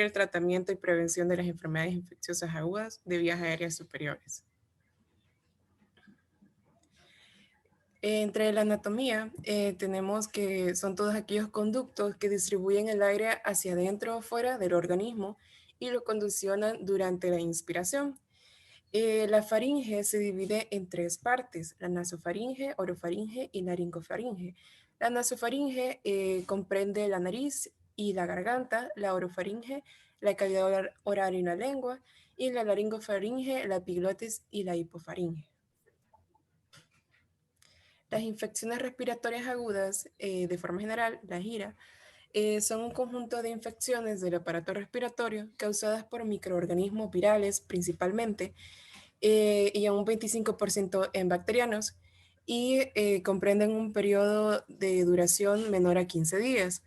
el tratamiento y prevención de las enfermedades infecciosas agudas de vías aéreas superiores. Entre la anatomía tenemos que son todos aquellos conductos que distribuyen el aire hacia adentro o fuera del organismo y lo condicionan durante la inspiración. La faringe se divide en tres partes: la nasofaringe, orofaringe y laringofaringe. La nasofaringe comprende la nariz y la garganta, la orofaringe, la cavidad oral y la lengua, y la laringofaringe, la epiglotis y la hipofaringe. Las infecciones respiratorias agudas, de forma general, la GIRA, son un conjunto de infecciones del aparato respiratorio causadas por microorganismos virales principalmente, y a un 25% en bacterianos, y comprenden un periodo de duración menor a 15 días,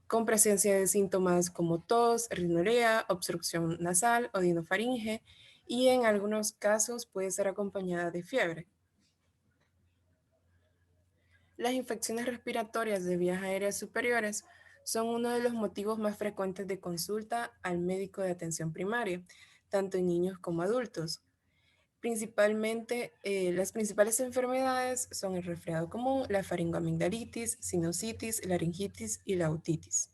con presencia de síntomas como tos, rinorea, obstrucción nasal, odinofaringe, y en algunos casos puede ser acompañada de fiebre. Las infecciones respiratorias de vías aéreas superiores son uno de los motivos más frecuentes de consulta al médico de atención primaria, tanto en niños como adultos. Principalmente, las principales enfermedades son el resfriado común, la faringoamigdalitis, sinusitis, laringitis y la otitis.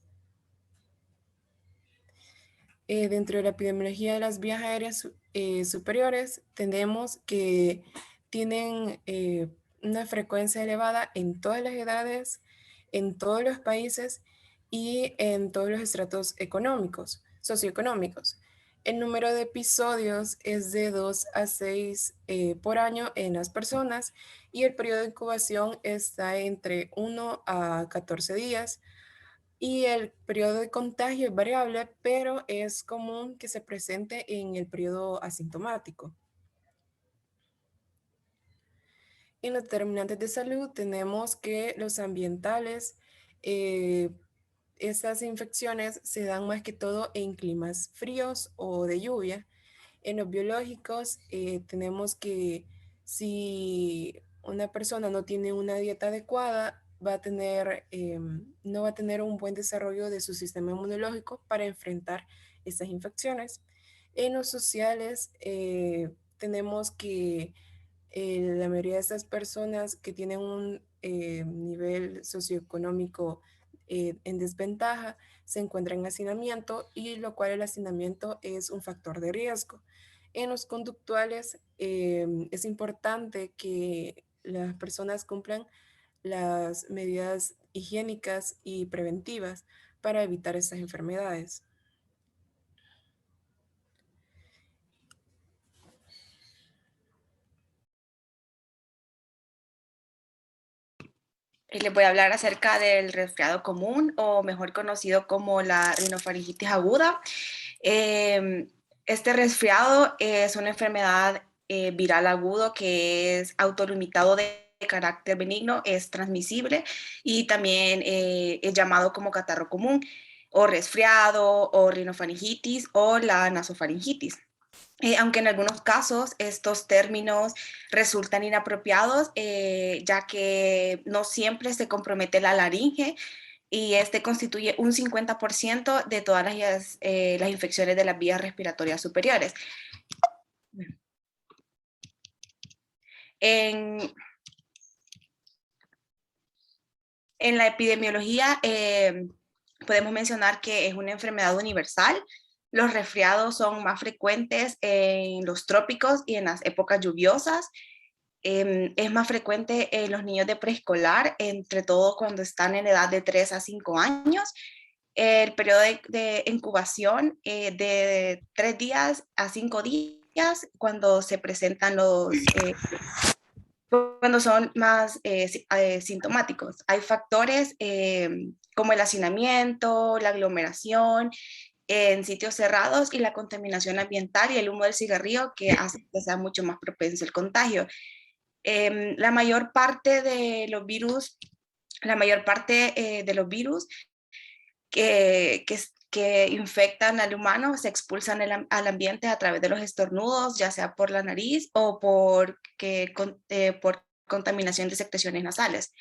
Dentro de la epidemiología de las vías aéreas superiores, tenemos que tienen una frecuencia elevada en todas las edades, en todos los países y en todos los estratos económicos, socioeconómicos. El número de episodios es de 2 a 6 por año en las personas, y el periodo de incubación está entre 1 a 14 días. Y el periodo de contagio es variable, pero es común que se presente en el periodo asintomático. En los determinantes de salud tenemos que los ambientales, eh, estas infecciones se dan más que todo en climas fríos o de lluvia. En los biológicos tenemos que si una persona no tiene una dieta adecuada, no va a tener un buen desarrollo de su sistema inmunológico para enfrentar estas infecciones. En los sociales tenemos que la mayoría de estas personas que tienen un nivel socioeconómico en desventaja se encuentran en hacinamiento, y lo cual el hacinamiento es un factor de riesgo. En los conductuales es importante que las personas cumplan las medidas higiénicas y preventivas para evitar estas enfermedades. Les voy a hablar acerca del resfriado común, o mejor conocido como la rinofaringitis aguda. Este resfriado es una enfermedad viral agudo que es autolimitado de carácter benigno, es transmisible y también es llamado como catarro común, o resfriado, o rinofaringitis, o la nasofaringitis. Aunque en algunos casos estos términos resultan inapropiados, ya que no siempre se compromete la laringe, y este constituye un 50% de todas las infecciones de las vías respiratorias superiores. En, en la epidemiología podemos mencionar que es una enfermedad universal. Los resfriados son más frecuentes en los trópicos y en las épocas lluviosas. Es más frecuente en los niños de preescolar, entre todo cuando están en edad de 3 a 5 años. El periodo de incubación de 3 días a 5 días cuando se presentan cuando son más sintomáticos. Hay factores como el hacinamiento, la aglomeración en sitios cerrados y la contaminación ambiental y el humo del cigarrillo, que hace que sea mucho más propenso el contagio. La mayor parte de los virus, que infectan al humano se expulsan al ambiente a través de los estornudos, ya sea por la nariz o por contaminación de secreciones nasales.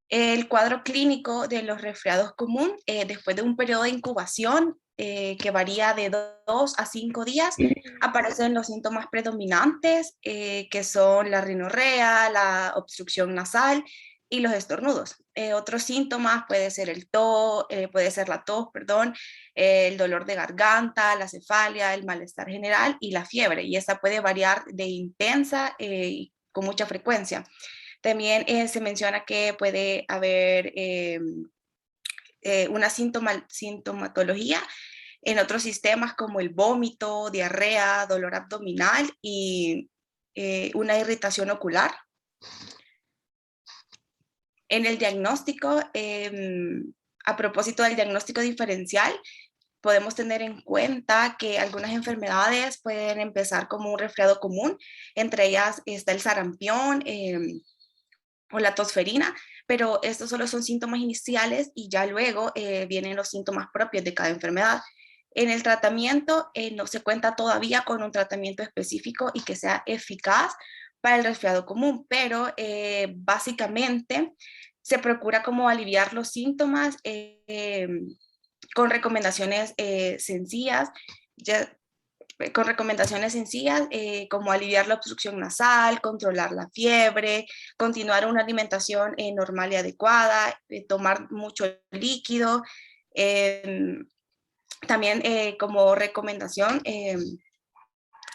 El cuadro clínico de los resfriados común, después de un periodo de incubación, que varía de 2 a 5 días, aparecen los síntomas predominantes, que son la rinorrea, la obstrucción nasal y los estornudos. Otros síntomas puede ser puede ser la tos, perdón, el dolor de garganta, la cefalia, el malestar general y la fiebre. Y esta puede variar de intensa y con mucha frecuencia. También se menciona que puede haber una sintomatología en otros sistemas como el vómito, diarrea, dolor abdominal y una irritación ocular. En el diagnóstico, a propósito del diagnóstico diferencial, podemos tener en cuenta que algunas enfermedades pueden empezar como un resfriado común, entre ellas está el sarampión o la tosferina, pero estos solo son síntomas iniciales y ya luego vienen los síntomas propios de cada enfermedad. En el tratamiento no se cuenta todavía con un tratamiento específico y que sea eficaz para el resfriado común, pero básicamente se procura como aliviar los síntomas con recomendaciones sencillas, como aliviar la obstrucción nasal, controlar la fiebre, continuar una alimentación normal y adecuada, tomar mucho líquido. También como recomendación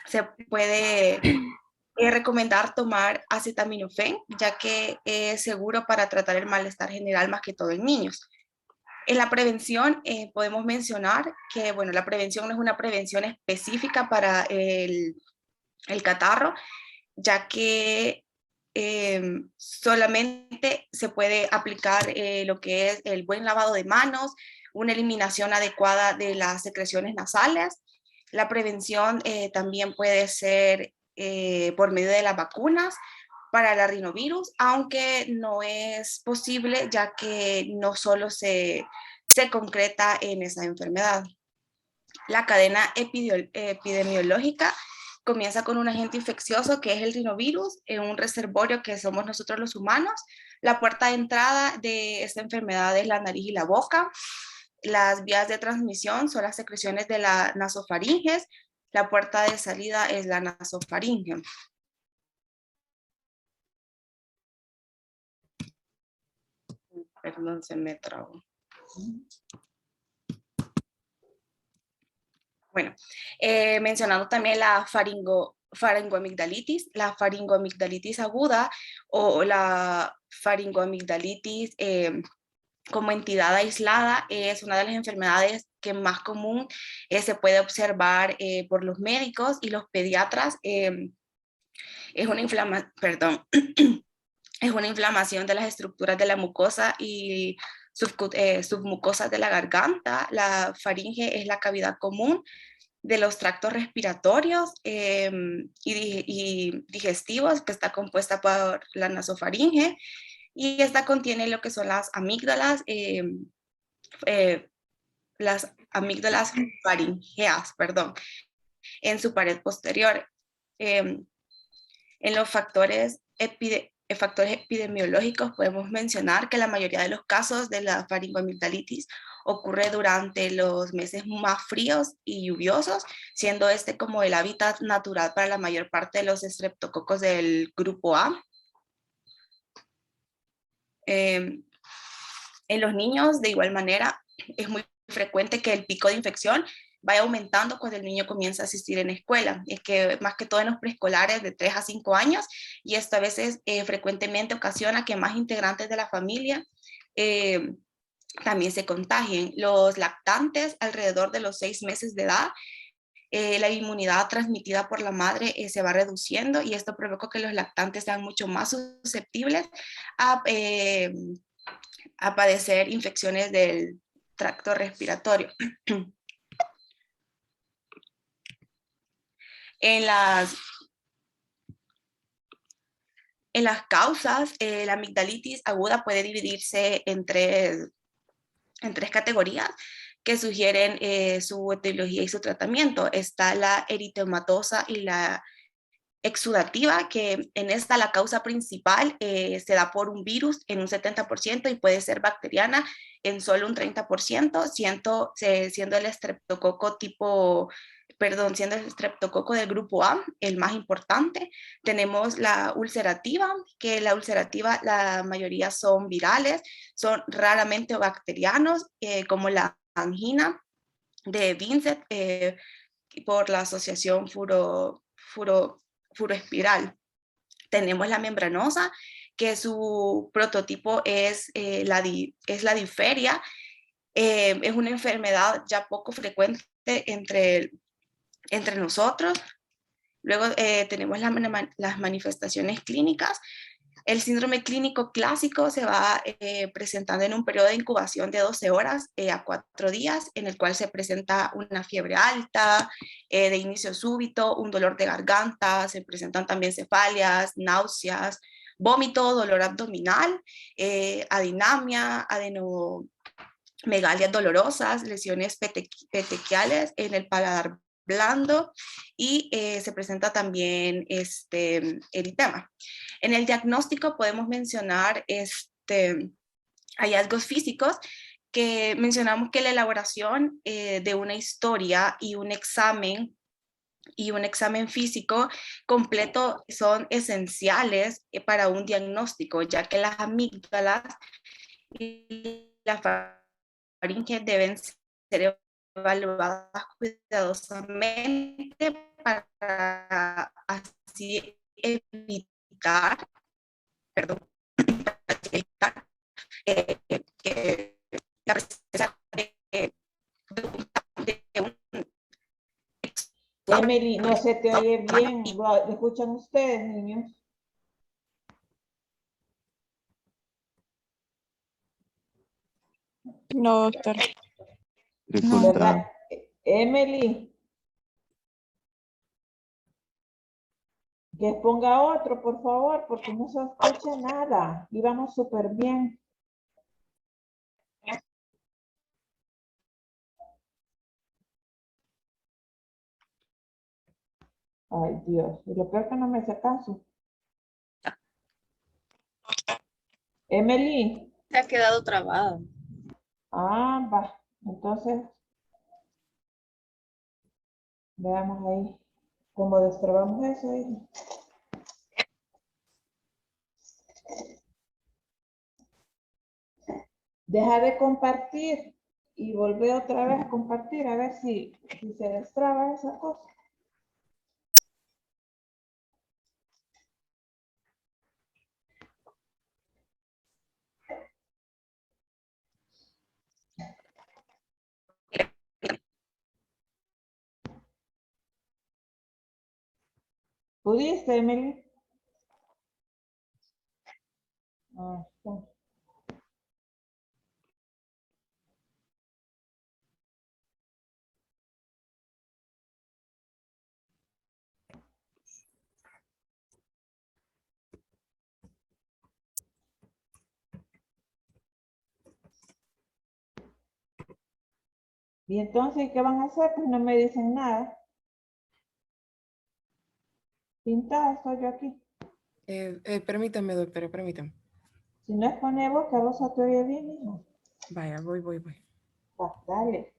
se puede recomendar tomar acetaminofén, ya que es seguro para tratar el malestar general más que todo en niños. En la prevención podemos mencionar que, bueno, la prevención no es una prevención específica para el catarro, ya que solamente se puede aplicar lo que es el buen lavado de manos, una eliminación adecuada de las secreciones nasales. La prevención también puede ser por medio de las vacunas para el rinovirus, aunque no es posible ya que no solo se concreta en esa enfermedad. La cadena epidemiológica comienza con un agente infeccioso que es el rinovirus, en un reservorio que somos nosotros los humanos. La puerta de entrada de esta enfermedad es la nariz y la boca. Las vías de transmisión son las secreciones de la nasofaringes. La puerta de salida es la nasofaringe. Perdón, se me trabó. Bueno, mencionando también la faringoamigdalitis, la faringoamigdalitis aguda o la faringoamigdalitis como entidad aislada es una de las enfermedades que más común se puede observar por los médicos y los pediatras. Es una es una inflamación de las estructuras de la mucosa y submucosas de la garganta. La faringe es la cavidad común de los tractos respiratorios y digestivos, que está compuesta por la nasofaringe, y esta contiene lo que son las amígdalas faringeas, perdón, en su pared posterior. En los factores epidemiológicos podemos mencionar que la mayoría de los casos de la faringoamigdalitis ocurre durante los meses más fríos y lluviosos, siendo este como el hábitat natural para la mayor parte de los estreptococos del grupo A. En los niños, de igual manera, es muy frecuente que el pico de infección vaya aumentando cuando el niño comienza a asistir en escuela. Es que más que todo en los preescolares de 3 a 5 años, y esto a veces frecuentemente ocasiona que más integrantes de la familia también se contagien. Los lactantes alrededor de los 6 meses de edad, la inmunidad transmitida por la madre se va reduciendo, y esto provoca que los lactantes sean mucho más susceptibles a padecer infecciones del tracto respiratorio. En las causas, la amigdalitis aguda puede dividirse en tres categorías que sugieren su etiología y su tratamiento. Está la eritematosa y la exudativa, que en esta la causa principal se da por un virus en un 70% y puede ser bacteriana en solo un 30%, siendo el estreptococo siendo el estreptococo del grupo A el más importante. Tenemos la ulcerativa, que la ulcerativa la mayoría son virales, son raramente bacterianos, como la angina de Vincent, por la asociación furoespiral. Tenemos la membranosa, que su prototipo es la difteria. Es una enfermedad ya poco frecuente entre nosotros. Luego tenemos las manifestaciones clínicas. El síndrome clínico clásico se va presentando en un periodo de incubación de 12 horas a 4 días, en el cual se presenta una fiebre alta, de inicio súbito, un dolor de garganta, se presentan también cefalias, náuseas, vómito, dolor abdominal, adinamia, adenomegalias dolorosas, lesiones petequiales en el paladar blando, y se presenta también eritema. En el diagnóstico podemos mencionar hallazgos físicos, que mencionamos que la elaboración de una historia y un examen físico completo son esenciales para un diagnóstico, ya que las amígdalas y la faringe deben ser evaluadas cuidadosamente para así evitar, perdón, evitar que la presencia de un Emily, no se te oye bien. ¿Lo escuchan ustedes, niños? No, doctor. No. ¿Verdad? Emily, que ponga otro, por favor, porque no se escucha nada. Íbamos súper bien. Ay, Dios. Y lo peor que no me hace caso. Emily. Se ha quedado trabado. Ah, va. Entonces, veamos ahí cómo destrabamos eso. Ahí. Deja de compartir y volver otra vez a compartir a ver si se destraba esa cosa. ¿Pudiste, Emily? Ah, está. Y entonces, ¿qué van a hacer? Pues no me dicen nada. Pintada estoy yo aquí. Permítame, doctora, permítame. Si no es con Evo, que Rosa te oye bien, hijo. Vaya, voy. Va, dale.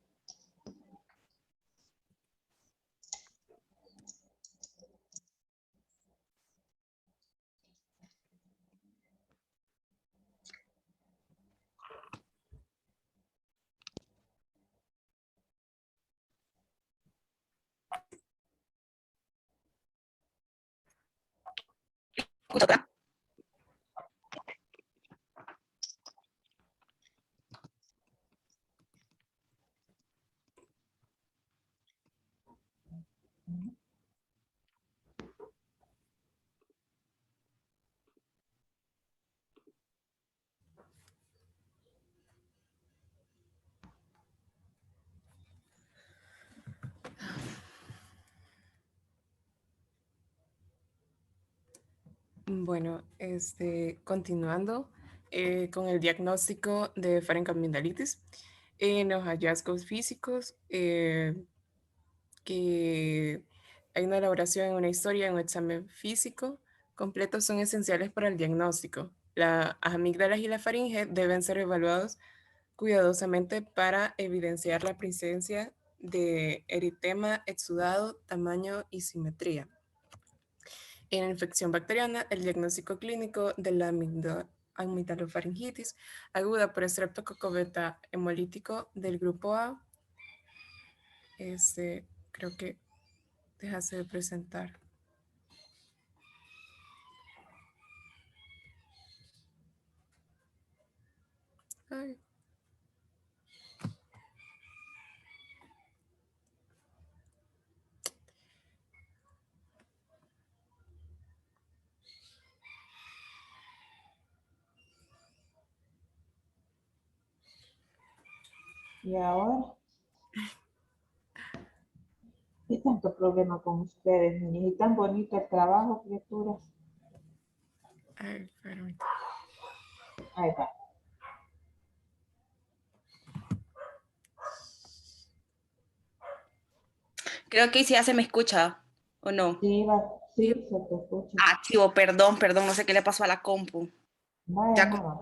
Bueno, continuando con el diagnóstico de faringoamigdalitis, en los hallazgos físicos, que hay una elaboración, una historia, un examen físico completo son esenciales para el diagnóstico. Las amígdalas y la faringe deben ser evaluados cuidadosamente para evidenciar la presencia de eritema, exudado, tamaño y simetría. En la infección bacteriana, el diagnóstico clínico de la amigdalofaringitis aguda por estreptococo beta hemolítico del grupo A. Creo que dejaste de presentar. Ay. Y ahora, ¿qué tanto problema con ustedes, niñas? Y tan bonito el trabajo, criaturas. Ay, permítame. Ahí va. Creo que sí ya se me escucha, ¿o no? Sí, va. Sí, se te escucha. Ah, chivo, perdón, no sé qué le pasó a la compu. Vaya, Ya mamá.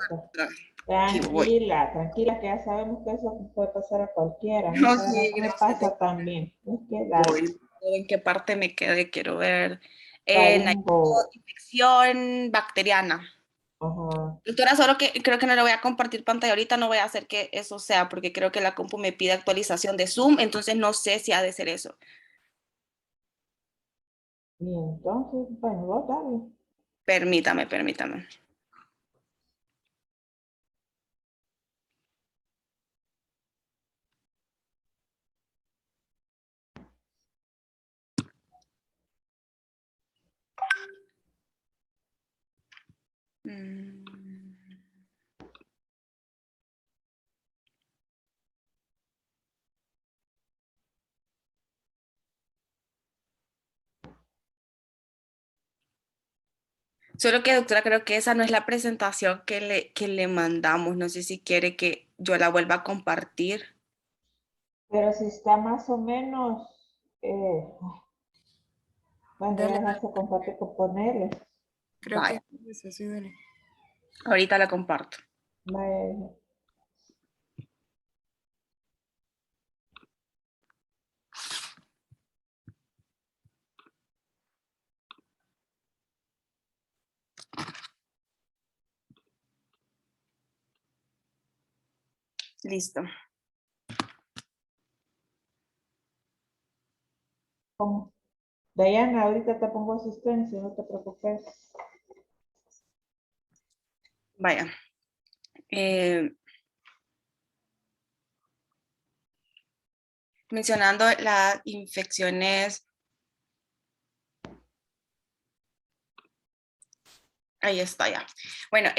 aquí voy. Tranquila, tranquila, que ya sabemos que eso puede pasar a cualquiera. A mí No, cada sí, rato me gracias. pasa también. Es que dale. Voy. ¿En qué parte me quedé? Quiero ver. En la Faringo. infección bacteriana. Ajá. Doctora, solo que creo que no le voy a compartir pantalla ahorita, no voy a hacer que eso sea, porque creo que la compu me pide actualización de Zoom, entonces no sé si ha de ser eso. Y entonces, bueno, vos dale. Permítame. Mm. Solo que, doctora, creo que esa no es la presentación que le mandamos. No sé si quiere que yo la vuelva a compartir. Pero si está más o menos, bueno, ya Dale, dejarse compartir con ponerle. creo que Vaya, es así, dale. ahorita la comparto. Vaya. Listo. ¿Cómo? Diana, ahorita te pongo asistencia, no te preocupes. Vaya. Mencionando las infecciones. Ahí está ya. Bueno,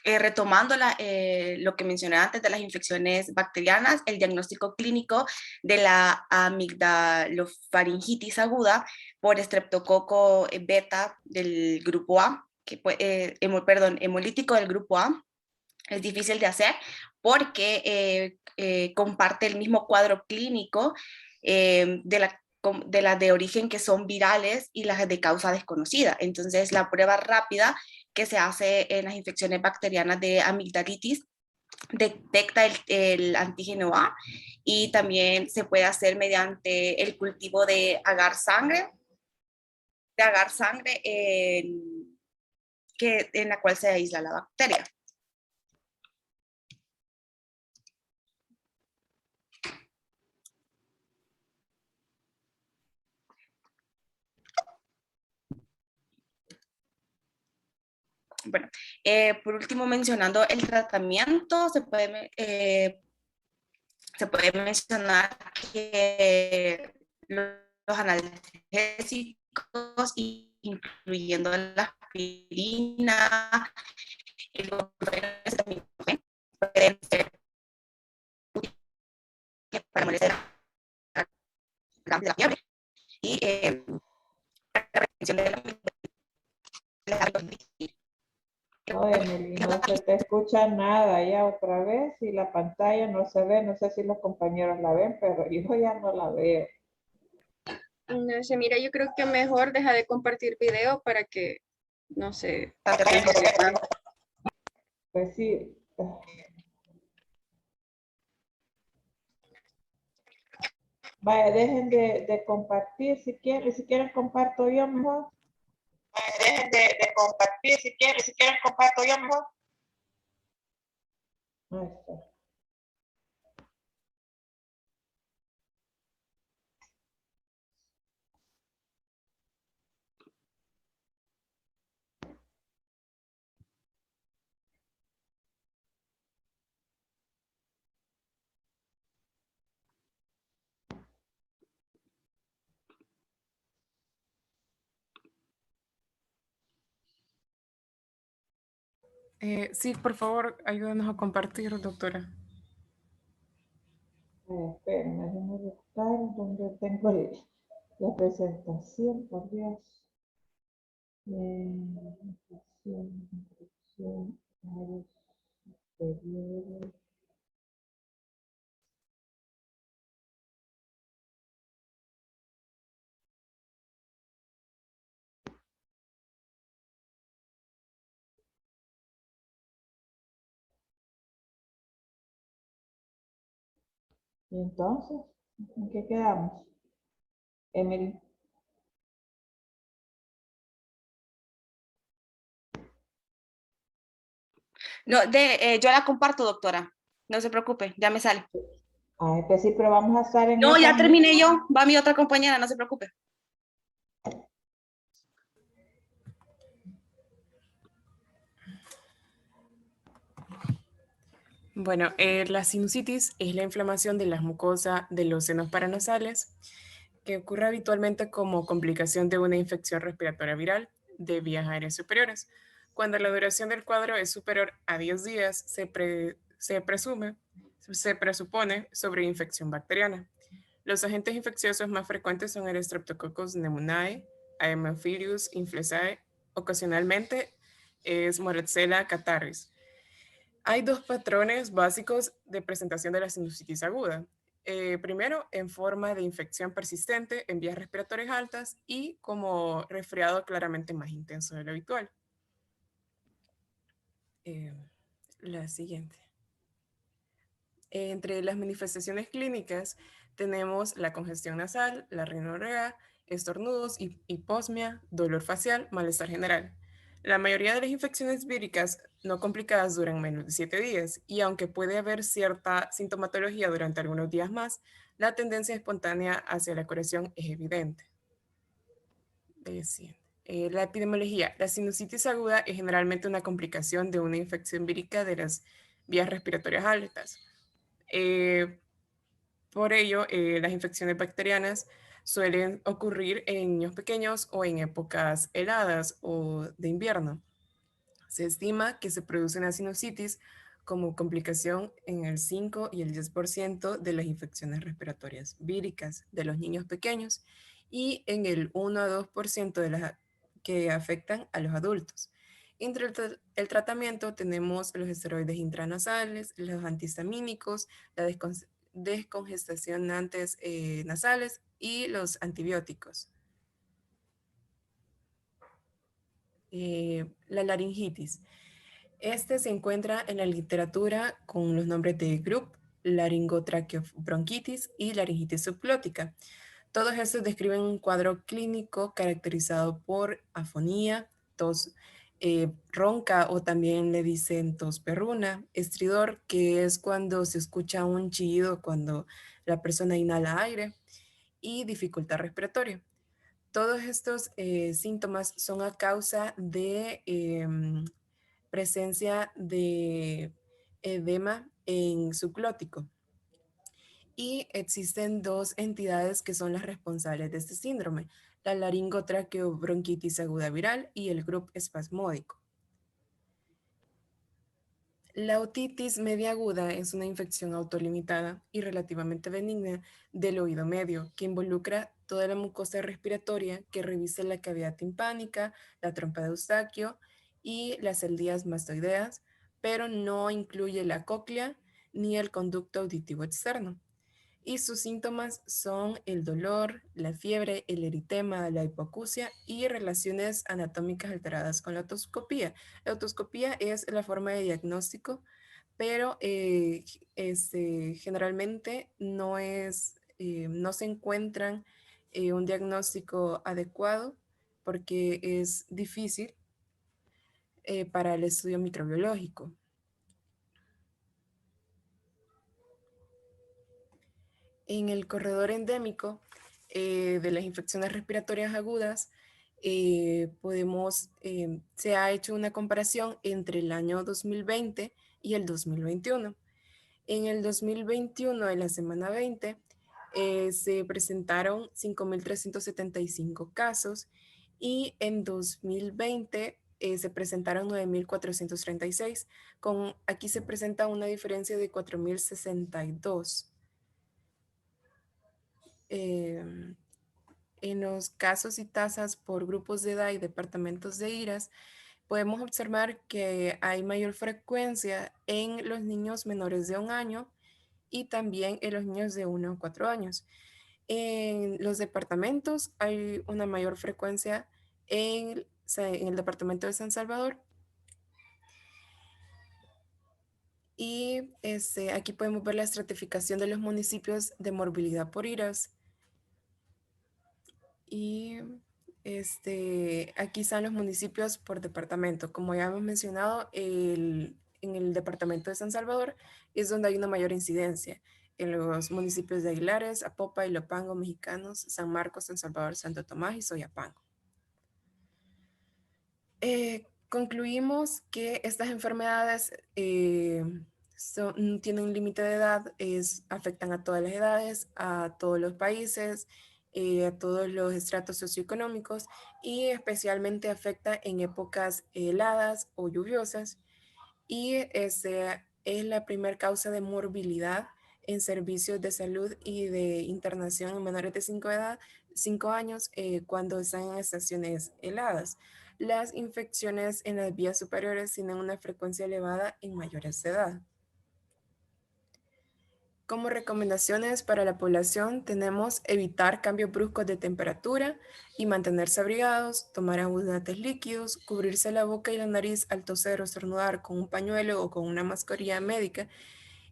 retomando lo que mencioné antes de las infecciones bacterianas, el diagnóstico clínico de la amigdalofaringitis aguda por estreptococo beta del grupo A, hemolítico del grupo A, es difícil de hacer porque comparte el mismo cuadro clínico de las de origen que son virales y las de causa desconocida. Entonces, la prueba rápida que se hace en las infecciones bacterianas de amigdalitis detecta el antígeno A y también se puede hacer mediante el cultivo de agar sangre en la cual se aísla la bacteria. Bueno, por último, mencionando el tratamiento, se puede mencionar que los analgésicos, incluyendo la aspirina, el acetaminofén, pueden ser útiles para molestar la fiebre y la prevención de la No, Emily, no se te escucha nada ya otra vez y la pantalla no se ve. No sé si los compañeros la ven, pero yo ya no la veo. No sé, mira, yo creo que mejor deja de compartir video para que no se... Pues sí. Vaya, dejen de compartir si quieren comparto yo mejor. Vaya, dejen de compartir si quieren comparto yo mejor. Ahí está. Sí, por favor, ayúdanos a compartir, doctora. Esperen, déjenme buscar donde tengo la presentación, por Dios. Instrucción, áreas superiores. Y entonces, ¿en qué quedamos? Emily. No, yo la comparto, doctora. No se preocupe, ya me sale. Ay, pues sí, pero vamos a estar en No, esa ya terminé misma. yo. Va mi otra compañera, no se preocupe. Bueno, la sinusitis es la inflamación de las mucosas de los senos paranasales que ocurre habitualmente como complicación de una infección respiratoria viral de vías aéreas superiores. Cuando la duración del cuadro es superior a 10 días, se presupone sobreinfección bacteriana. Los agentes infecciosos más frecuentes son el Streptococcus pneumoniae, Haemophilus influenzae, ocasionalmente es Moraxella catarrhis. Hay dos patrones básicos de presentación de la sinusitis aguda. Primero, en forma de infección persistente en vías respiratorias altas y como resfriado claramente más intenso de lo habitual. Eh, la siguiente. Entre las manifestaciones clínicas tenemos la congestión nasal, la rinorrea, estornudos, hiposmia, dolor facial, malestar general. La mayoría de las infecciones víricas no complicadas duran menos de 7 días y aunque puede haber cierta sintomatología durante algunos días más, la tendencia espontánea hacia la curación es evidente. La epidemiología. La sinusitis aguda es generalmente una complicación de una infección vírica de las vías respiratorias altas. Por ello, las infecciones bacterianas suelen ocurrir en niños pequeños o en épocas heladas o de invierno. Se estima que se produce una sinusitis como complicación en el 5 y el 10% de las infecciones respiratorias víricas de los niños pequeños y en el 1 a 2% de las que afectan a los adultos. Entre el tratamiento tenemos los esteroides intranasales, los antihistamínicos, la descongestionantes nasales y los antibióticos. La laringitis. Este se encuentra en la literatura con los nombres de group, laringotraqueobronquitis y laringitis subglótica. Todos estos describen un cuadro clínico caracterizado por afonía, tos ronca o también le dicen tos perruna, estridor, que es cuando se escucha un chillido cuando la persona inhala aire, y dificultad respiratoria. Todos estos síntomas son a causa de presencia de edema en subglótico. Y existen dos entidades que son las responsables de este síndrome, la laringotraqueobronquitis aguda viral y el grupo espasmódico. La otitis media aguda es una infección autolimitada y relativamente benigna del oído medio que involucra toda la mucosa respiratoria que reviste la cavidad timpánica, la trompa de Eustaquio y las eldías mastoideas, pero no incluye la cóclea ni el conducto auditivo externo. Y sus síntomas son el dolor, la fiebre, el eritema, la hipoacusia y relaciones anatómicas alteradas con la otoscopía. La otoscopía es la forma de diagnóstico, pero generalmente no es no se encuentran un diagnóstico adecuado porque es difícil para el estudio microbiológico. En el corredor endémico de las infecciones respiratorias agudas, se ha hecho una comparación entre el año 2020 y el 2021. En el 2021, en la semana 20, se presentaron 5.375 casos y en 2020 se presentaron 9.436. Aquí se presenta una diferencia de 4.062. En los casos y tasas por grupos de edad y departamentos de IRAS, podemos observar que hay mayor frecuencia en los niños menores de 1 año y también en los niños de 1 a 4 años. En los departamentos hay una mayor frecuencia en el departamento de San Salvador. Y aquí podemos ver la estratificación de los municipios de morbilidad por IRAS. Y aquí están los municipios por departamento. Como ya hemos mencionado, en el departamento de San Salvador es donde hay una mayor incidencia. En los municipios de Aguilares, Apopa, Ilopango, Mexicanos, San Marcos, San Salvador, Santo Tomás y Soyapango. Concluimos que estas enfermedades tienen un límite de edad, afectan a todas las edades, a todos los países, a todos los estratos socioeconómicos y especialmente afecta en épocas heladas o lluviosas y es la primera causa de morbilidad en servicios de salud y de internación en menores de 5 años cuando están en estaciones heladas. Las infecciones en las vías superiores tienen una frecuencia elevada en mayores de edad. Como recomendaciones para la población tenemos evitar cambios bruscos de temperatura y mantenerse abrigados, tomar abundantes líquidos, cubrirse la boca y la nariz al toser o estornudar con un pañuelo o con una mascarilla médica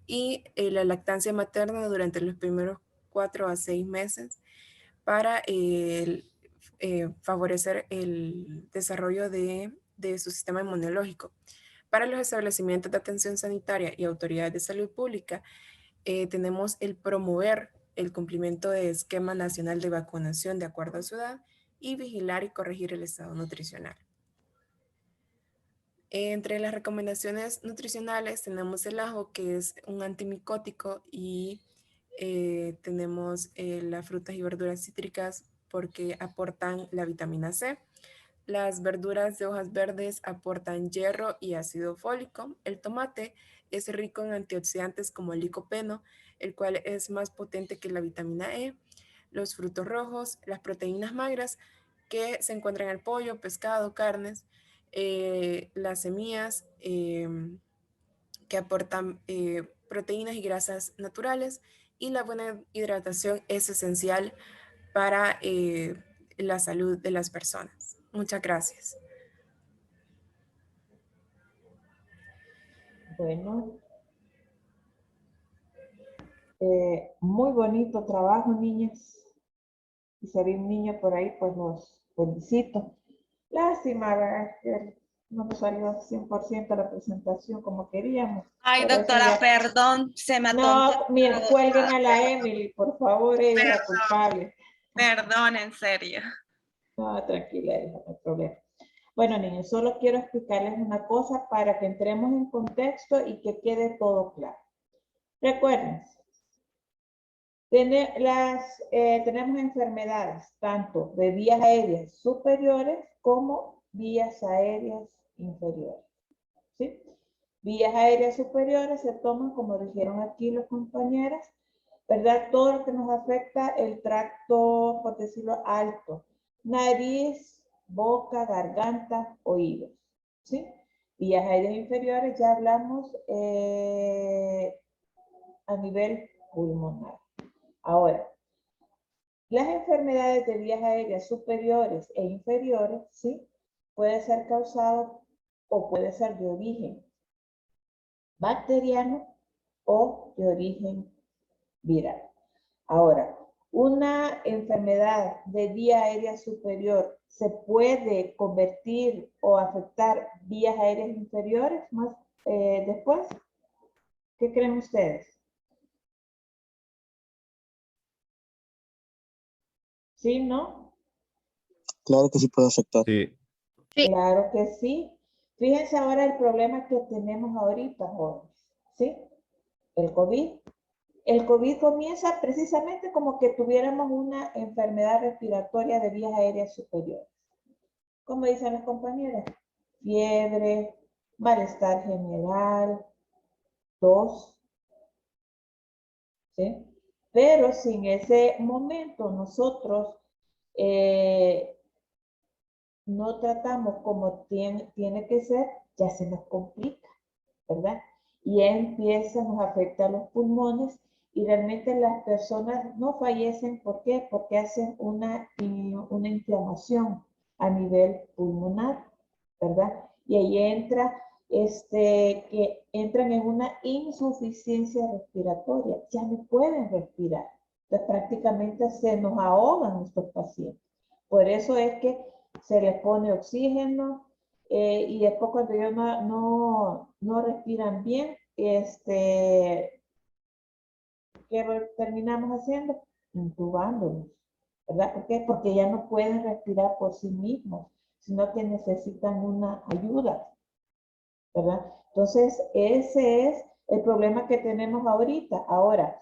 y la lactancia materna durante los primeros 4 a 6 meses para favorecer el desarrollo de su sistema inmunológico. Para los establecimientos de atención sanitaria y autoridades de salud pública, tenemos el promover el cumplimiento de esquema nacional de vacunación de acuerdo a su edad y vigilar y corregir el estado nutricional. Entre las recomendaciones nutricionales tenemos el ajo, que es un antimicótico, y tenemos las frutas y verduras cítricas porque aportan la vitamina C. Las verduras de hojas verdes aportan hierro y ácido fólico. El tomate es rico en antioxidantes como el licopeno, el cual es más potente que la vitamina E. Los frutos rojos, las proteínas magras que se encuentran en el pollo, pescado, carnes, las semillas que aportan proteínas y grasas naturales, y la buena hidratación es esencial para la salud de las personas. Muchas gracias. Bueno, muy bonito trabajo, niñas. Y si había un niño por ahí, pues los felicito. Lástima, ¿verdad? Que no nos salió 100% la presentación como queríamos. Ay, Pero eso doctora, ya... perdón, se me atontó. No, miren, cuelguen a la Emily, por favor, ella es la culpable. Perdón, en serio. No, tranquila, hija, no hay problema. Bueno, niños, solo quiero explicarles una cosa para que entremos en contexto y que quede todo claro. Recuerden, tenemos enfermedades tanto de vías aéreas superiores como vías aéreas inferiores. ¿Sí? Vías aéreas superiores se toman, como dijeron aquí los compañeros, ¿verdad? Todo lo que nos afecta el tracto, por decirlo, alto. Nariz, boca, garganta, oídos. ¿Sí? Vías aéreas inferiores ya hablamos a nivel pulmonar. Ahora, las enfermedades de vías aéreas superiores e inferiores, ¿sí? Puede ser causado o puede ser de origen bacteriano o de origen viral. Ahora, una enfermedad de vía aérea superior se puede convertir o afectar vías aéreas inferiores más después. ¿Qué creen ustedes? ¿Sí, no? Claro que sí puede afectar. Sí, Sí. Claro que sí. Fíjense ahora el problema que tenemos ahorita, jóvenes. ¿Sí? El COVID. El COVID comienza precisamente como que tuviéramos una enfermedad respiratoria de vías aéreas superiores. Como dicen las compañeras, fiebre, malestar general, tos, ¿sí? Pero si en ese momento nosotros no tratamos como tiene que ser, ya se nos complica, ¿verdad? Y ya empieza, nos afecta a los pulmones y realmente las personas no fallecen. ¿Por qué? Porque hacen una inflamación a nivel pulmonar, ¿verdad? Y ahí entra, que entran en una insuficiencia respiratoria, ya no pueden respirar. Entonces prácticamente se nos ahogan estos pacientes. Por eso es que se les pone oxígeno, y después cuando ellos no respiran bien, ¿qué terminamos haciendo? Intubándolos, ¿verdad? ¿Por qué? Porque ya no pueden respirar por sí mismos, sino que necesitan una ayuda, ¿verdad? Entonces, ese es el problema que tenemos ahorita. Ahora,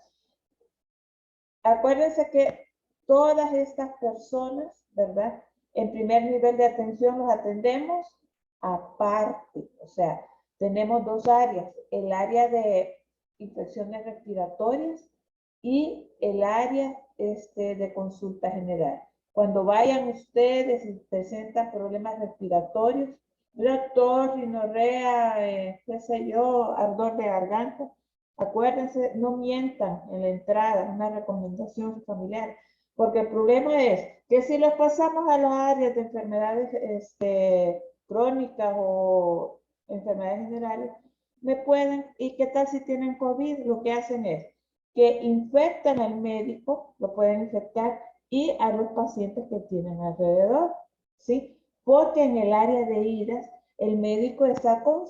acuérdense que todas estas personas, ¿verdad? En primer nivel de atención los atendemos aparte. O sea, tenemos dos áreas, el área de infecciones respiratorias y el área de consulta general. Cuando vayan ustedes y presentan problemas respiratorios, tos, rinorrea, qué sé yo, ardor de garganta, acuérdense, no mientan en la entrada, una recomendación familiar, porque el problema es que si los pasamos a las áreas de enfermedades crónicas o enfermedades generales, me pueden, ¿y qué tal si tienen COVID? Lo que hacen es que infectan al médico, lo pueden infectar, y a los pacientes que tienen alrededor, ¿sí? Porque en el área de iras, el médico está con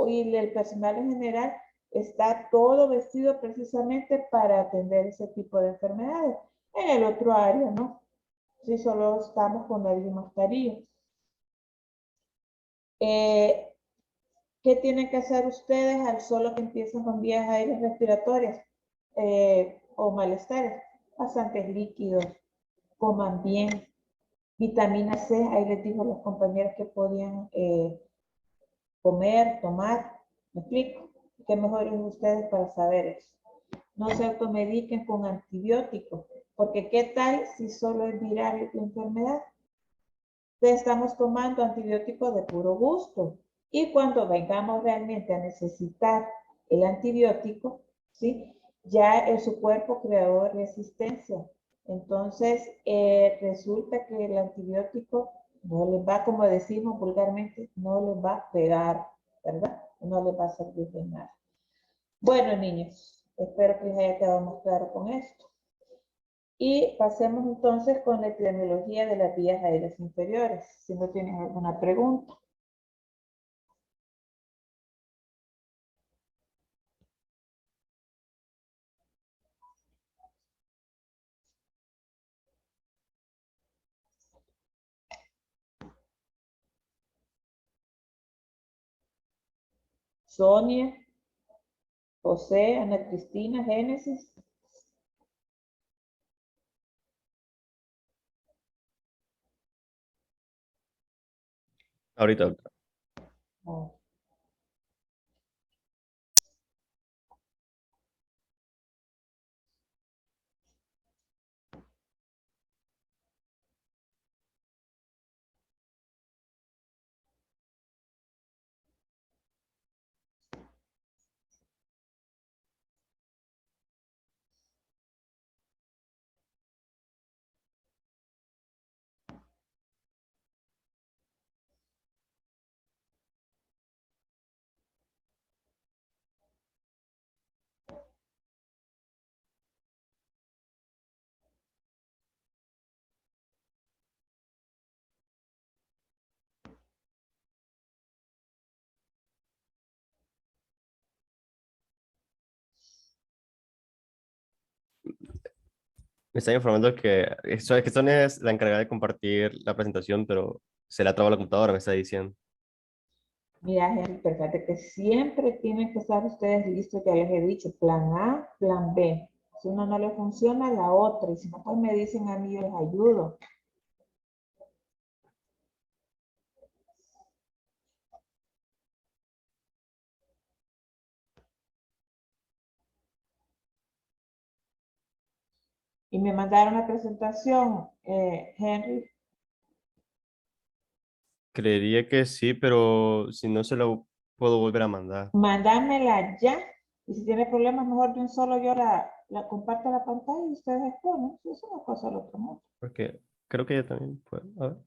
y el personal en general está todo vestido precisamente para atender ese tipo de enfermedades. En el otro área, ¿no? Si solo estamos con la mascarilla. ¿Qué tienen que hacer ustedes al solo que empiezan con vías aéreas respiratorias o malestares? Bastantes líquidos, coman bien, vitamina C, ahí les dijo a los compañeros que podían comer, tomar. ¿Me explico? ¿Qué mejores ustedes para saber eso? No se automediquen con antibióticos, porque ¿qué tal si solo es viral la enfermedad? Estamos tomando antibióticos de puro gusto. Y cuando vengamos realmente a necesitar el antibiótico, ¿sí? Ya su cuerpo creó resistencia. Entonces, resulta que el antibiótico no les va, como decimos vulgarmente, no les va a pegar, ¿verdad? No les va a servir de nada. Bueno, niños, espero que les haya quedado más claro con esto. Y pasemos entonces con la epidemiología de las vías aéreas inferiores, si no tienen alguna pregunta. Sonia, José, Ana Cristina, Génesis. ahorita. Oh, Me están informando que que Sonia es la encargada de compartir la presentación, pero se le ha trabado la computadora, me está diciendo. Mira, Henry, fíjate que siempre tienen que estar ustedes listos, ya les he dicho, plan A, plan B. Si uno no le funciona, la otra. Y si no, pues me dicen a mí, yo les ayudo. Y me mandaron la presentación, Henry. Creería que sí, pero si no se lo puedo volver a mandar. Mándamela ya. Y si tiene problemas, mejor de un solo yo la comparto la pantalla y ustedes exponen. Si es una cosa al otro mundo. Porque creo que ella también puede. A ver.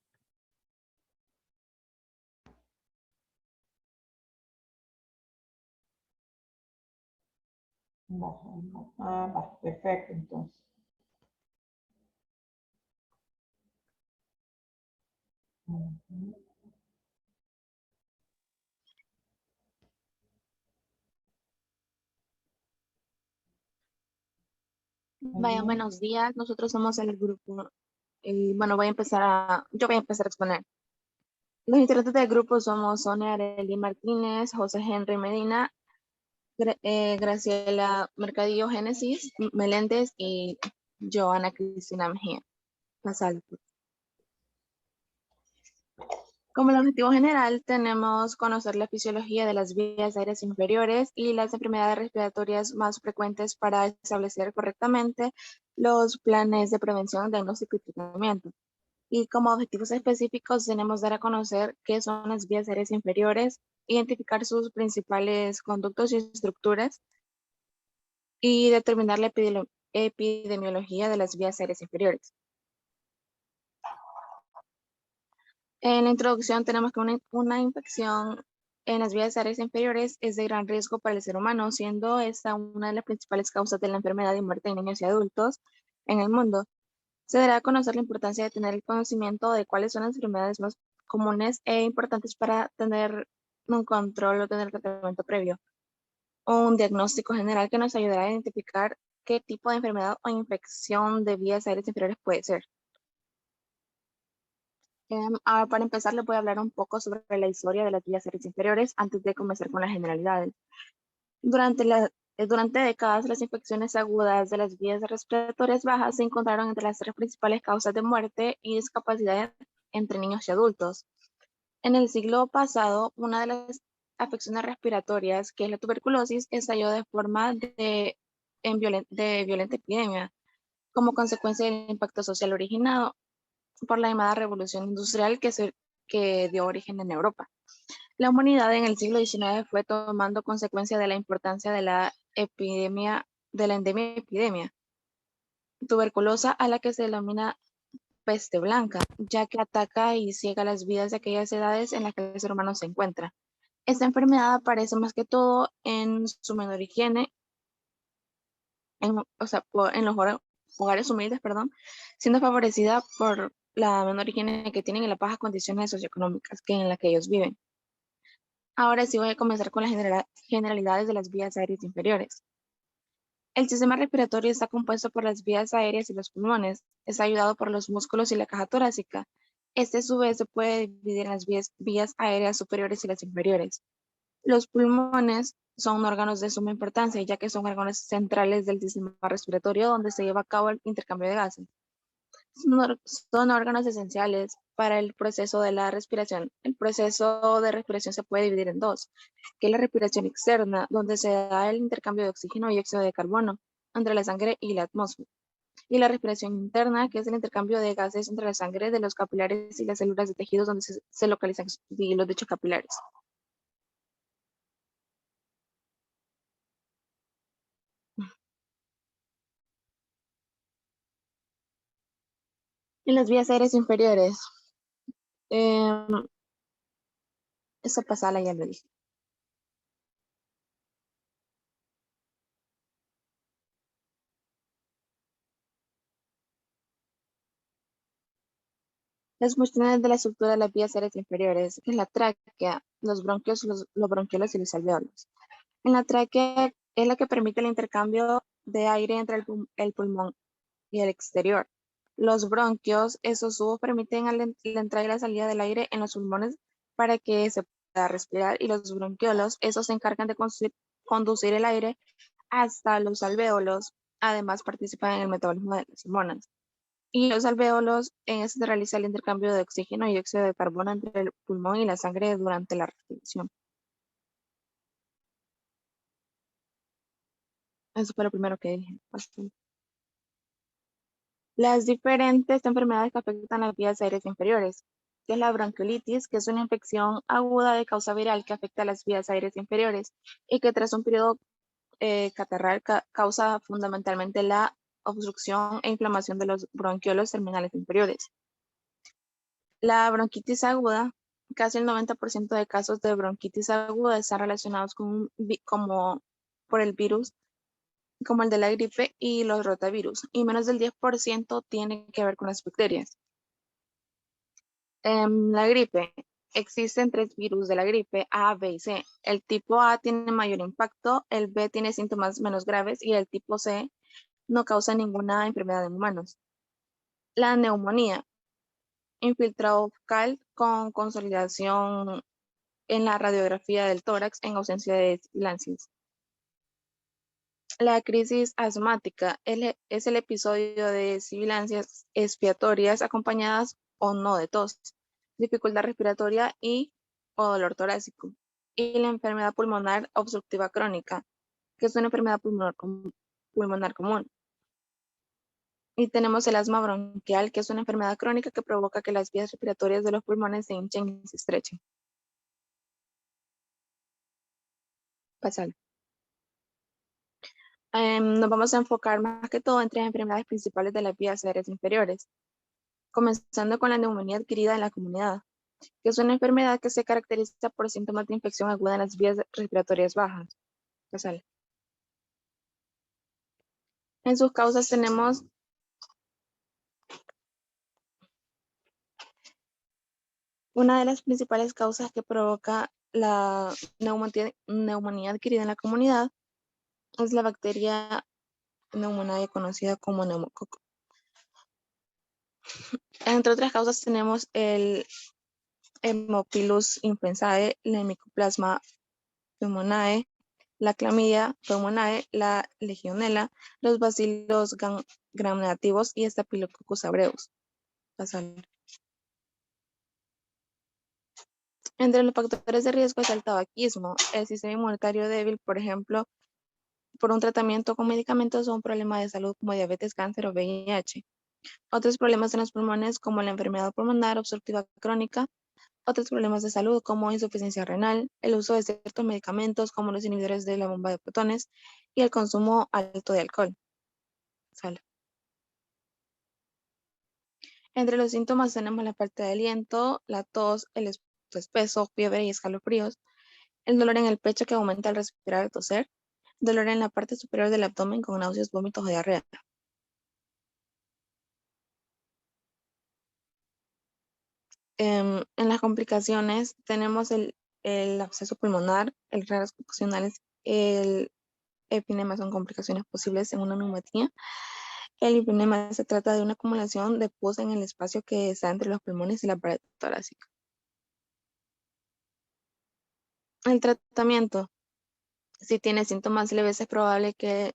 Va, perfecto, entonces. Ujú. Vaya, Ujú. buenos días. Nosotros somos el grupo. Y bueno, yo voy a empezar a exponer. Los integrantes del grupo somos Sonia Arely Martínez, José Henry Medina, Graciela Mercadillo Génesis Meléndez y Joana Cristina Mejía. Pasal. Como el objetivo general, tenemos conocer la fisiología de las vías aéreas inferiores y las enfermedades respiratorias más frecuentes para establecer correctamente los planes de prevención, diagnóstico y tratamiento. Y como objetivos específicos tenemos dar a conocer qué son las vías aéreas inferiores, identificar sus principales conductos y estructuras y determinar la epidemiología de las vías aéreas inferiores. En la introducción tenemos que una infección en las vías aéreas inferiores es de gran riesgo para el ser humano, siendo esta una de las principales causas de la enfermedad y muerte en niños y adultos en el mundo. Se dará a conocer la importancia de tener el conocimiento de cuáles son las enfermedades más comunes e importantes para tener un control o tener tratamiento previo, o un diagnóstico general que nos ayudará a identificar qué tipo de enfermedad o infección de vías aéreas inferiores puede ser. Para empezar, les voy a hablar un poco sobre la historia de las vías aéreas inferiores antes de comenzar con las generalidades. Durante décadas, las infecciones agudas de las vías respiratorias bajas se encontraron entre las tres principales causas de muerte y discapacidad entre niños y adultos. En el siglo pasado, una de las afecciones respiratorias, que es la tuberculosis, estalló de forma de violenta epidemia, como consecuencia del impacto social originado por la llamada revolución industrial que dio origen en Europa. La humanidad en el siglo XIX fue tomando consecuencia de la importancia de la endemia epidemia tuberculosa, a la que se denomina peste blanca, ya que ataca y ciega las vidas de aquellas edades en las que el ser humano se encuentra. Esta enfermedad aparece más que todo en su menor higiene, en los hogares humildes, perdón, siendo favorecida por la menor higiene que tienen y las bajas condiciones socioeconómicas en las que ellos viven. Ahora sí voy a comenzar con las generalidades de las vías aéreas inferiores. El sistema respiratorio está compuesto por las vías aéreas y los pulmones. Está ayudado por los músculos y la caja torácica. Este a su vez se puede dividir en las vías aéreas superiores y las inferiores. Los pulmones son órganos de suma importancia, ya que son órganos centrales del sistema respiratorio donde se lleva a cabo el intercambio de gases. Son órganos esenciales para el proceso de la respiración. El proceso de respiración se puede dividir en dos, que es la respiración externa, donde se da el intercambio de oxígeno y óxido de carbono entre la sangre y la atmósfera. Y la respiración interna, que es el intercambio de gases entre la sangre de los capilares y las células de tejidos donde se localizan los dichos capilares. En las vías aéreas inferiores, esa pasada ya lo dije. Las funciones de la estructura de las vías aéreas inferiores, que es la tráquea, los bronquios, los bronquiolos y los alveolos. En la tráquea es la que permite el intercambio de aire entre el pulmón y el exterior. Los bronquios, esos tubos permiten la entrada y la salida del aire en los pulmones para que se pueda respirar, y los bronquiolos, esos se encargan de conducir el aire hasta los alvéolos. Además participan en el metabolismo de las hormonas. Y los alvéolos, en eso se realiza el intercambio de oxígeno y dióxido de carbono entre el pulmón y la sangre durante la respiración. Eso fue lo primero que dije. Las diferentes enfermedades que afectan las vías aéreas inferiores, que es la bronquiolitis, que es una infección aguda de causa viral que afecta a las vías aéreas inferiores y que tras un periodo catarral causa fundamentalmente la obstrucción e inflamación de los bronquiolos terminales inferiores. La bronquitis aguda, casi el 90% de casos de bronquitis aguda están relacionados como por el virus, como el de la gripe y los rotavirus, y menos del 10% tiene que ver con las bacterias. La gripe, existen 3 virus de la gripe, A, B y C. El tipo A tiene mayor impacto, el B tiene síntomas menos graves y el tipo C no causa ninguna enfermedad en humanos. La neumonía, infiltrado focal con consolidación en la radiografía del tórax en ausencia de sibilancias. La crisis asmática es el episodio de sibilancias expiatorias acompañadas o no de tos, dificultad respiratoria o dolor torácico. Y la enfermedad pulmonar obstructiva crónica, que es una enfermedad pulmonar común. Y tenemos el asma bronquial, que es una enfermedad crónica que provoca que las vías respiratorias de los pulmones se hinchen y se estrechen. Pásale. Nos vamos a enfocar más que todo en 3 enfermedades principales de las vías aéreas inferiores, comenzando con la neumonía adquirida en la comunidad, que es una enfermedad que se caracteriza por síntomas de infección aguda en las vías respiratorias bajas. Pásale. En sus causas tenemos una de las principales causas que provoca la neumonía adquirida en la comunidad es la bacteria Pneumoniae conocida como neumococo. Entre otras causas tenemos el Haemophilus influenzae, la Mycoplasma pneumoniae, la Clamidia pneumoniae, la Legionella, los bacilos gram negativos y Staphylococcus aureus. Entre los factores de riesgo está el tabaquismo, el sistema inmunitario débil, por ejemplo, por un tratamiento con medicamentos o un problema de salud como diabetes, cáncer o VIH. Otros problemas en los pulmones como la enfermedad pulmonar obstructiva crónica, otros problemas de salud como insuficiencia renal, el uso de ciertos medicamentos como los inhibidores de la bomba de protones y el consumo alto de alcohol. Entre los síntomas tenemos la falta de aliento, la tos, el espeso, fiebre y escalofríos, el dolor en el pecho que aumenta al respirar o toser, dolor en la parte superior del abdomen con náuseas, vómitos o diarrea. En las complicaciones tenemos el absceso pulmonar, el rasgos ocasionales, el epinema son complicaciones posibles en una neumonía. El epinema se trata de una acumulación de pus en el espacio que está entre los pulmones y la pared torácica. El tratamiento, si tiene síntomas leves, es probable que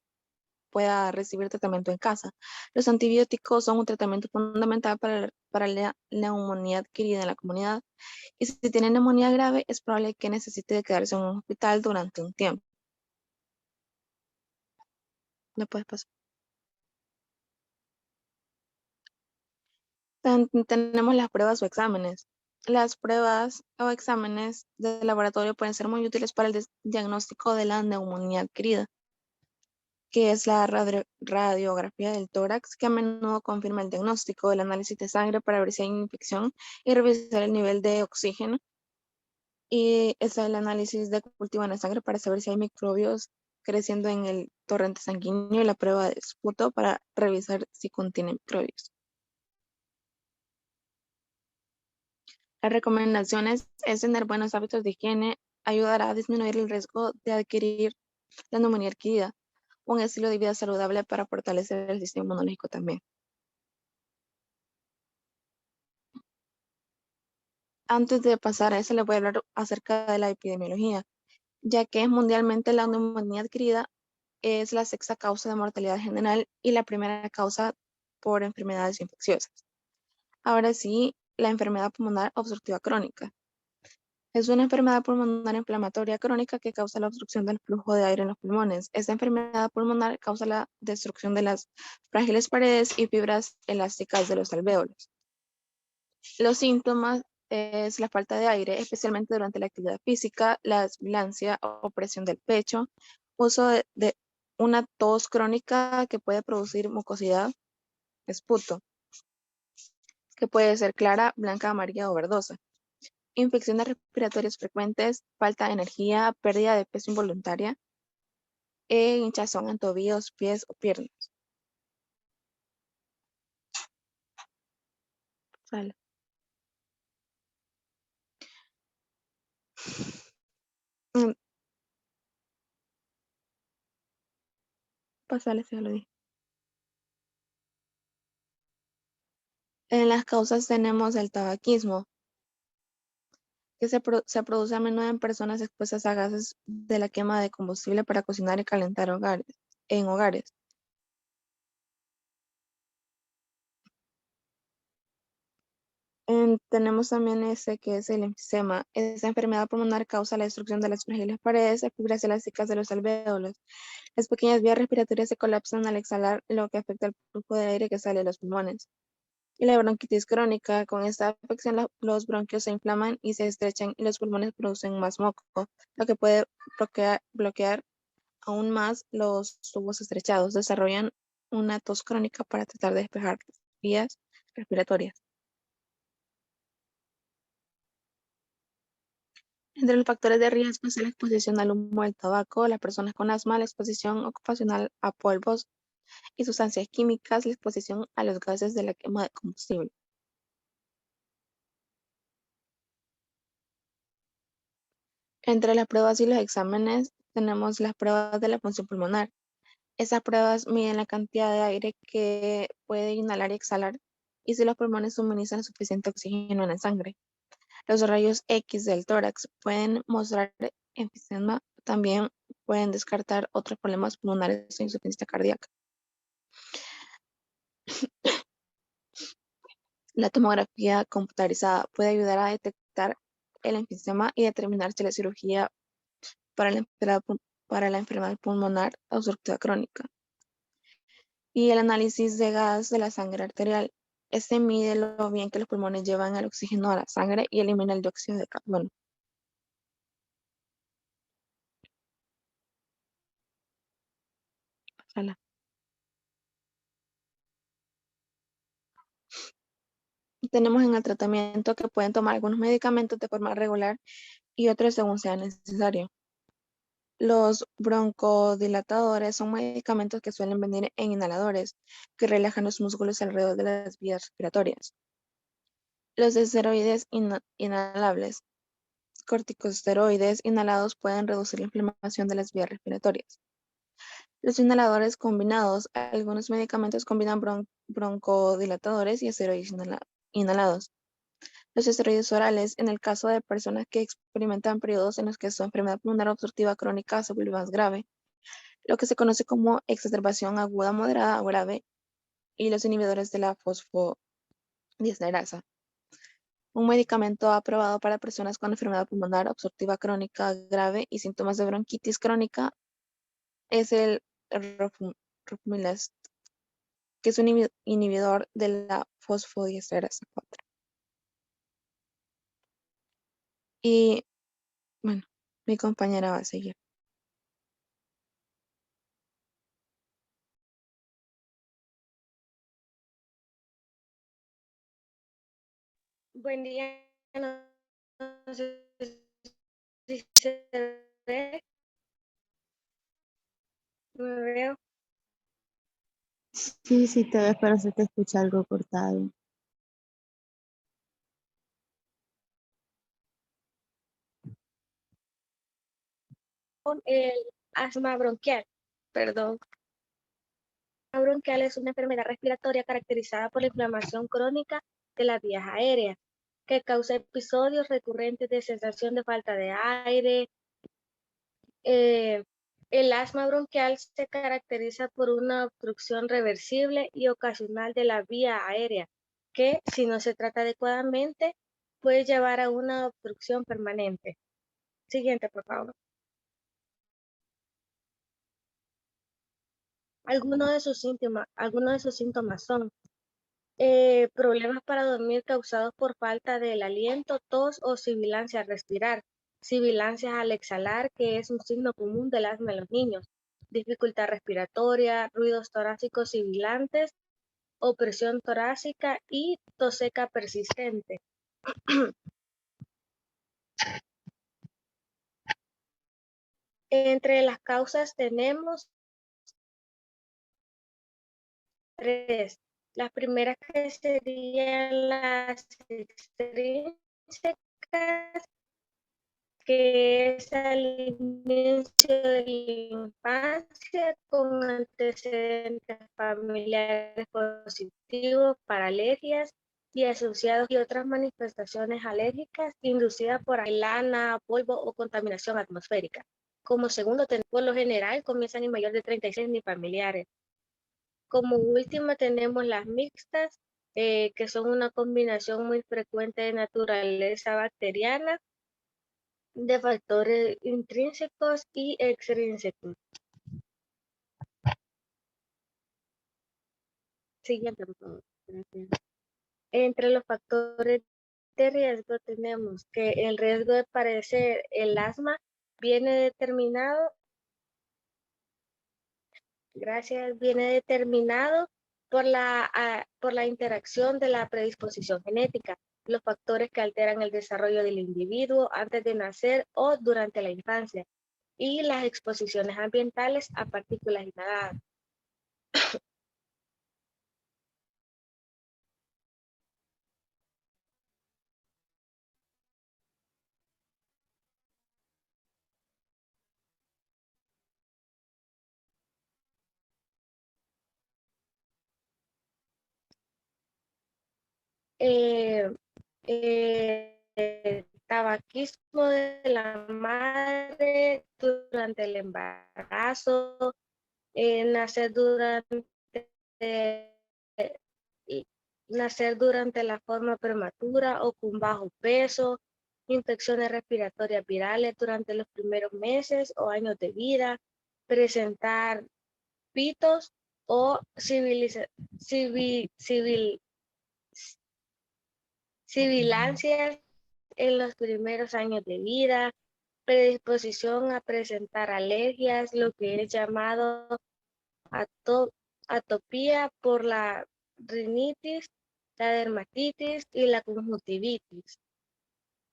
pueda recibir tratamiento en casa. Los antibióticos son un tratamiento fundamental para la neumonía adquirida en la comunidad. Y si tiene neumonía grave, es probable que necesite quedarse en un hospital durante un tiempo. ¿Me puedes pasar? Tenemos las pruebas o exámenes. Las pruebas o exámenes de laboratorio pueden ser muy útiles para el diagnóstico de la neumonía adquirida, que es la radiografía del tórax, que a menudo confirma el diagnóstico, el análisis de sangre para ver si hay infección y revisar el nivel de oxígeno. Y es el análisis de cultivo en la sangre para saber si hay microbios creciendo en el torrente sanguíneo y la prueba de esputo para revisar si contiene microbios. Las recomendaciones es tener buenos hábitos de higiene, ayudará a disminuir el riesgo de adquirir la neumonía adquirida. un estilo de vida saludable para fortalecer el sistema inmunológico también. Antes de pasar a eso, les voy a hablar acerca de la epidemiología, ya que mundialmente la neumonía adquirida es la sexta causa de mortalidad general y la primera causa por enfermedades infecciosas. Ahora sí, la enfermedad pulmonar obstructiva crónica. Es una enfermedad pulmonar inflamatoria crónica que causa la obstrucción del flujo de aire en los pulmones. Esta enfermedad pulmonar causa la destrucción de las frágiles paredes y fibras elásticas de los alvéolos. Los síntomas es la falta de aire, especialmente durante la actividad física, la sibilancia o presión del pecho, uso de una tos crónica que puede producir mucosidad, esputo, que puede ser clara, blanca, amarilla o verdosa. Infecciones respiratorias frecuentes, falta de energía, pérdida de peso involuntaria, hinchazón en tobillos, pies o piernas. Sale. Mm, Pasale, se lo dije. En las causas tenemos el tabaquismo, que se produce a menudo en personas expuestas a gases de la quema de combustible para cocinar y calentar en hogares. Tenemos también ese que es el enfisema. Esa enfermedad pulmonar causa la destrucción de las frágiles paredes y fibras elásticas de los alvéolos. Las pequeñas vías respiratorias se colapsan al exhalar, lo que afecta el flujo de aire que sale de los pulmones. Y la bronquitis crónica, con esta afección los bronquios se inflaman y se estrechan y los pulmones producen más moco, lo que puede bloquear aún más los tubos estrechados. Desarrollan una tos crónica para tratar de despejar las vías respiratorias. Entre los factores de riesgo está la exposición al humo del tabaco, las personas con asma, la exposición ocupacional a polvos y sustancias químicas, la exposición a los gases de la quema de combustible. Entre las pruebas y los exámenes tenemos las pruebas de la función pulmonar. Esas pruebas miden la cantidad de aire que puede inhalar y exhalar y si los pulmones suministran suficiente oxígeno en la sangre. Los rayos X del tórax pueden mostrar enfisema, también pueden descartar otros problemas pulmonares o insuficiencia cardíaca. La tomografía computarizada puede ayudar a detectar el enfisema y determinar si la cirugía para la enfermedad pulmonar obstructiva crónica. Y el análisis de gas de la sangre arterial. Este mide lo bien que los pulmones llevan el oxígeno a la sangre y elimina el dióxido de carbono. Pásala. Tenemos en el tratamiento que pueden tomar algunos medicamentos de forma regular y otros según sea necesario. Los broncodilatadores son medicamentos que suelen venir en inhaladores que relajan los músculos alrededor de las vías respiratorias. Los esteroides inhalables, corticosteroides inhalados pueden reducir la inflamación de las vías respiratorias. Los inhaladores combinados, algunos medicamentos combinan broncodilatadores y esteroides inhalados. Los esteroides orales, en el caso de personas que experimentan periodos en los que su enfermedad pulmonar obstructiva crónica se vuelve más grave, lo que se conoce como exacerbación aguda, moderada o grave, y los inhibidores de la fosfodiesterasa. Un medicamento aprobado para personas con enfermedad pulmonar obstructiva crónica grave y síntomas de bronquitis crónica es el roflumilast, que es un inhibidor de la fosfodiesterasa 4. Y bueno, mi compañera va a seguir. Buen día. No sé si se ve. Me veo. Sí, sí te ves, pero se te escucha algo cortado. Con el asma bronquial. Perdón. bronquial es una enfermedad respiratoria caracterizada por la inflamación crónica de las vías aéreas, que causa episodios recurrentes de sensación de falta de aire. El asma bronquial se caracteriza por una obstrucción reversible y ocasional de la vía aérea, que si no se trata adecuadamente puede llevar a una obstrucción permanente. Siguiente, por favor. Algunos de sus síntomas son problemas para dormir causados por falta del aliento, tos o sibilancia al respirar, sibilancias al exhalar, que es un signo común del asma en los niños, dificultad respiratoria, ruidos torácicos sibilantes, opresión torácica y tos seca persistente. Entre las causas tenemos 3. Las primeras que serían las extrínsecas, que es al inicio de la infancia con antecedentes familiares positivos para alergias y asociados y otras manifestaciones alérgicas inducidas por lana, polvo o contaminación atmosférica. Como segundo, por lo general comienzan en mayor de 36 ni familiares. Como última tenemos las mixtas, que son una combinación muy frecuente de naturaleza bacteriana, de factores intrínsecos y extrínsecos. Siguiente, por favor. Gracias. Entre los factores de riesgo tenemos que el riesgo de padecer el asma viene determinado por la interacción de la predisposición genética, los factores que alteran el desarrollo del individuo antes de nacer o durante la infancia, y las exposiciones ambientales a partículas inhaladas. Tabaquismo de la madre durante el embarazo, nacer durante la forma prematura o con bajo peso, infecciones respiratorias virales durante los primeros meses o años de vida, presentar pitos o sibilancias en los primeros años de vida, predisposición a presentar alergias, lo que es llamado atopía por la rinitis, la dermatitis y la conjuntivitis.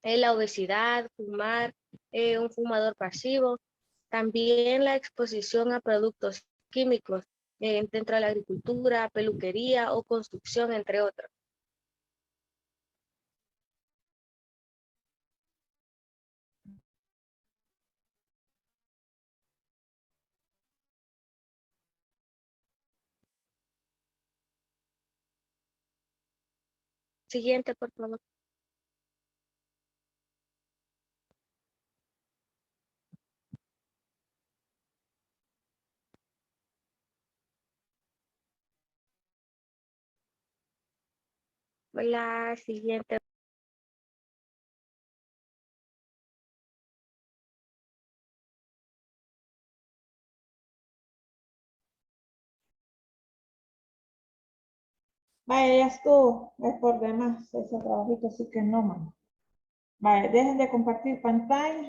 La obesidad, fumar, un fumador pasivo, también la exposición a productos químicos dentro de la agricultura, peluquería o construcción, entre otros. Siguiente, por favor. La siguiente. Vaya, ya estuvo. Es por demás ese trabajito, así que no, man. Vale, dejen de compartir pantalla.